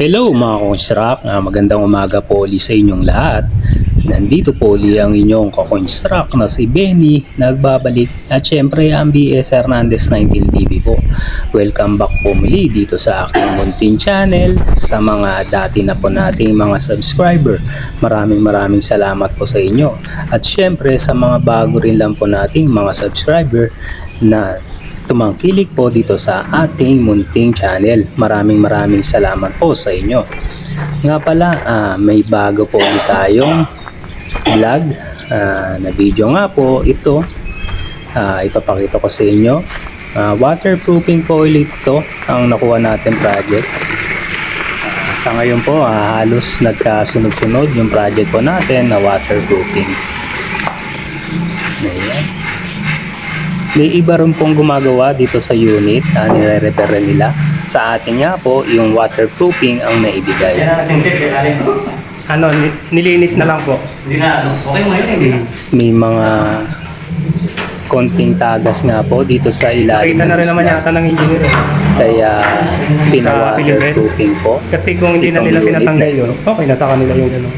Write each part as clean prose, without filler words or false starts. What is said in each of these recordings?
Hello mga ka-construct, magandang umaga po ulit sa inyong lahat. Nandito po ulit ang inyong ka-construct na si Benny nagbabalik at syempre ang BS Hernandez 19TV po. Welcome back po muli dito sa aking munting channel. Sa mga dati na po nating mga subscriber, maraming salamat po sa inyo. At syempre sa mga bago rin lang po nating mga subscriber na tumangkilik po dito sa ating munting channel. Maraming salamat po sa inyo. Nga pala, may bago po tayong vlog na video nga po ito. Ipapakita ko sa inyo. Waterproofing po ulit ito ang nakuha natin project. Sa ngayon po, halos nagkasunod-sunod yung project po natin na waterproofing. Ayan. May iba rin pong gumagawa dito sa unit, nire-repair nila. Sa atin nga po, yung waterproofing ang naibigay. Ano, nilinit na lang po. Hindi na, okay mo yun. May mga konting tagas nga po dito sa ilalim. Nakita na rin naman yata ng engineer. Kaya pina-waterproofing po. Kasi kung hindi na nila pinatanggal yun, okay na sa kanila yung gano'n.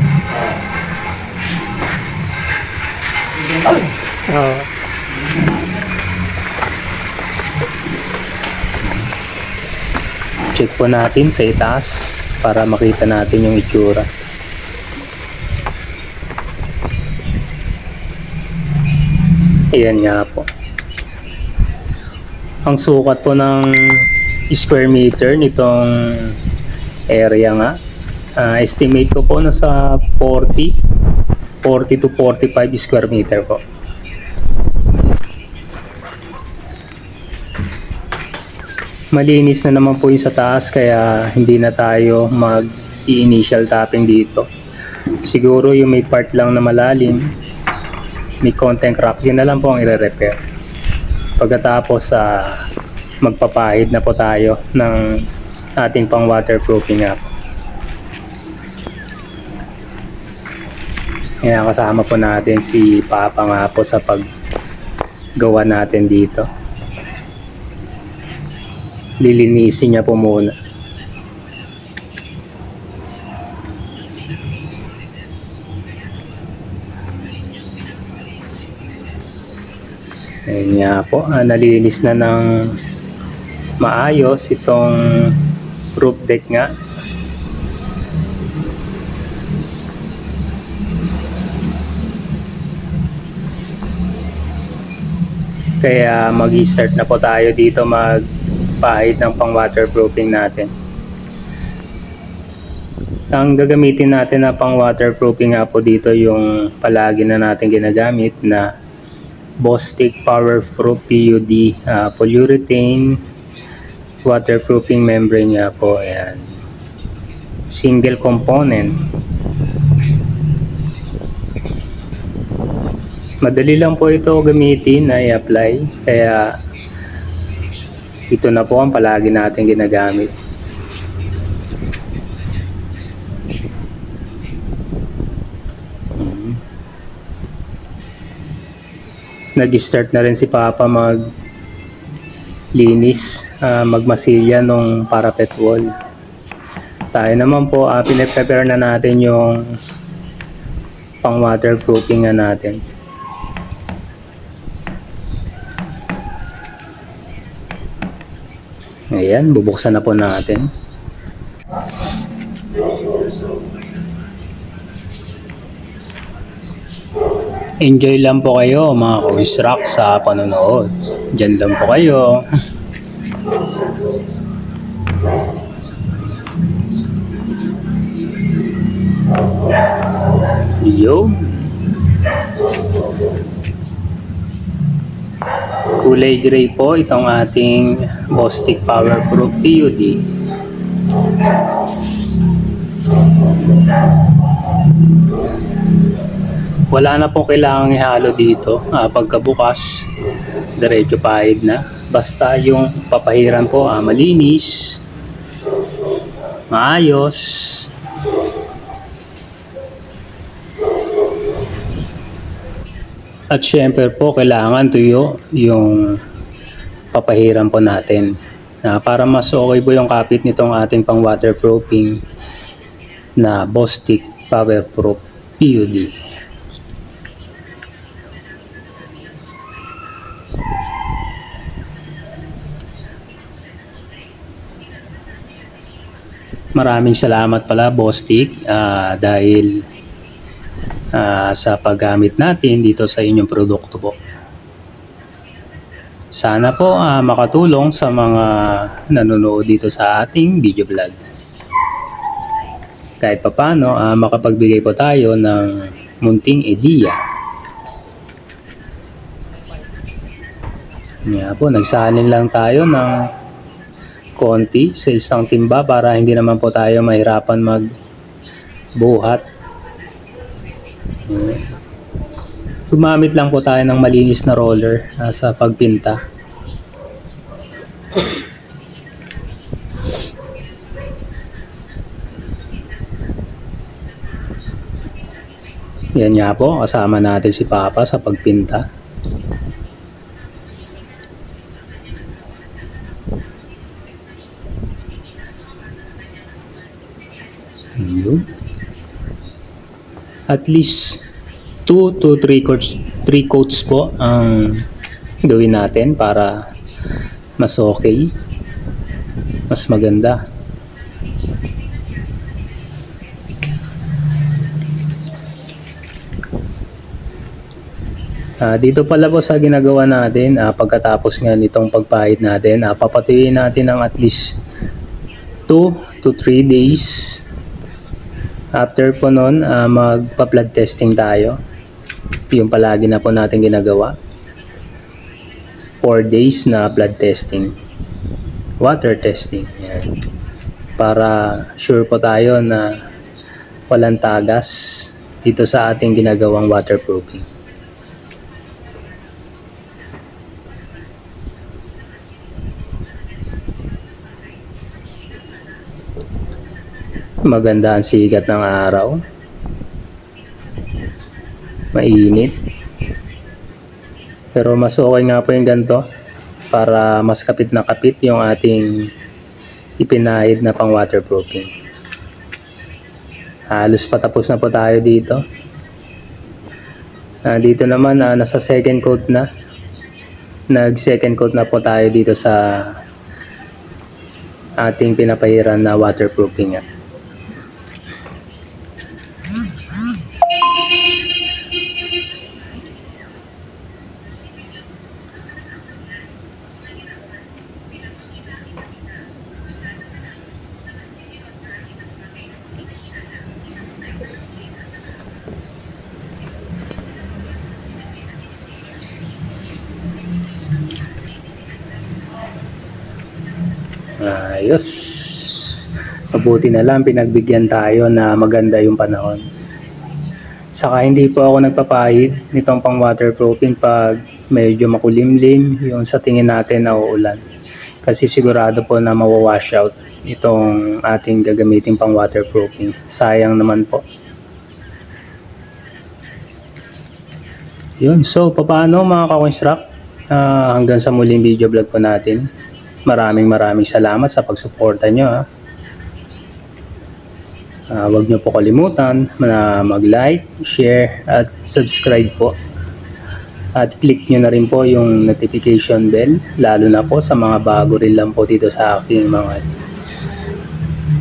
Check po natin sa itaas para makita natin yung itsura. Ayan nga po. Ang sukat po ng square meter nitong area nga, estimate ko po nasa 40 to 45 square meter po. Malinis na naman po yung sa taas kaya hindi na tayo mag-initial tapping dito. Siguro yung may part lang na malalim, may konting crack, yun na lang po ang i-repair. Pagkatapos magpapahid na po tayo ng ating pang waterproofing nga po. Kaya kasama po natin si Papa nga po sa paggawa natin dito. Lilinisin niya po muna. Ayan nga po, nalinis na ng maayos itong roof deck nga. Kaya mag-start na po tayo dito pahid ng pang waterproofing natin. Ang gagamitin natin na pang waterproofing nga po dito yung palagi na natin ginagamit na Bostik Powerproof PUD polyurethane waterproofing membrane nga po. Ayan. Single component. Madali lang po ito gamitin na i-apply kaya ito na po ang palagi natin ginagamit. Nag-start na rin si Papa maglinis, magmasilya nung parapet wall. Tayo naman po, pinaprepare na natin yung pang waterproofing na natin. Ayan, bubuksan na po natin. Enjoy lang po kayo mga ka-construct sa panonood. Diyan lang po kayo. Yo. Kulay gray po itong ating Bostik Powerproof PUD. Wala na po kailangang ihalo dito. Pagkabukas, diretso pahid na. Basta yung papahiran po malinis, maayos. At syempre po kailangan tuyo yung papahiran po natin. Para mas okay po yung kapit nitong ating pang waterproofing na Bostik Powerproof PUD. Maraming salamat pala Bostik dahil sa paggamit natin dito sa inyong produkto po. Sana po makatulong sa mga nanonood dito sa ating video vlog. Kahit papano makapagbigay po tayo ng munting ideya. Nga po, nagsalin lang tayo ng konti sa isang timba para hindi naman po tayo mahirapan magbuhat. Gumamit lang po tayo ng malinis na roller sa pagpinta. Yan nga po, kasama natin si Papa sa pagpinta. At least 2 to 3 coats po ang gawin natin para mas okay, mas maganda. Dito pala po sa ginagawa natin, pagkatapos nga nitong pagpahid natin, papatuyuin natin ng at least 2 to 3 days. After po nun, magpa-blood testing tayo. Yung palagi na po natin ginagawa. 4 days na blood testing. Water testing. Yan. Para sure po tayo na walang tagas dito sa ating ginagawang waterproofing. Maganda ang sikat ng araw. Mainit. Pero mas okay nga po yung ganito para mas kapit na kapit yung ating ipinahid na pang waterproofing. Halos patapos na po tayo dito. Dito naman nasa second coat na. Nag second coat na po tayo dito sa ating pinapahiran na waterproofing nga. Ayos. Mabuti na lang pinagbigyan tayo na maganda yung panahon. Saka hindi po ako nagpapahid nitong pang waterproofing pag medyo makulimlim yung sa tingin natin na uulan. Kasi sigurado po na mawawash out itong ating gagamitin pang waterproofing. Sayang naman po. Yun. So, paano mga ka-construct? Hanggang sa muling video vlog po natin. Maraming salamat sa pagsuporta nyo. Huwag nyo po kalimutan na mag-like, share at subscribe po. At click nyo na rin po yung notification bell, lalo na po sa mga bago rin lang po dito sa aking mga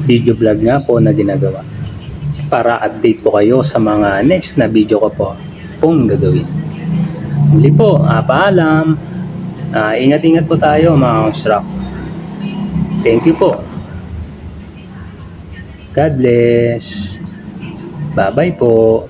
video vlog nga po na ginagawa. Para update po kayo sa mga next na video ko po kung gagawin. Muli po, paalam. Ingat-ingat po tayo mga construct. Thank you po. God bless. Bye-bye po.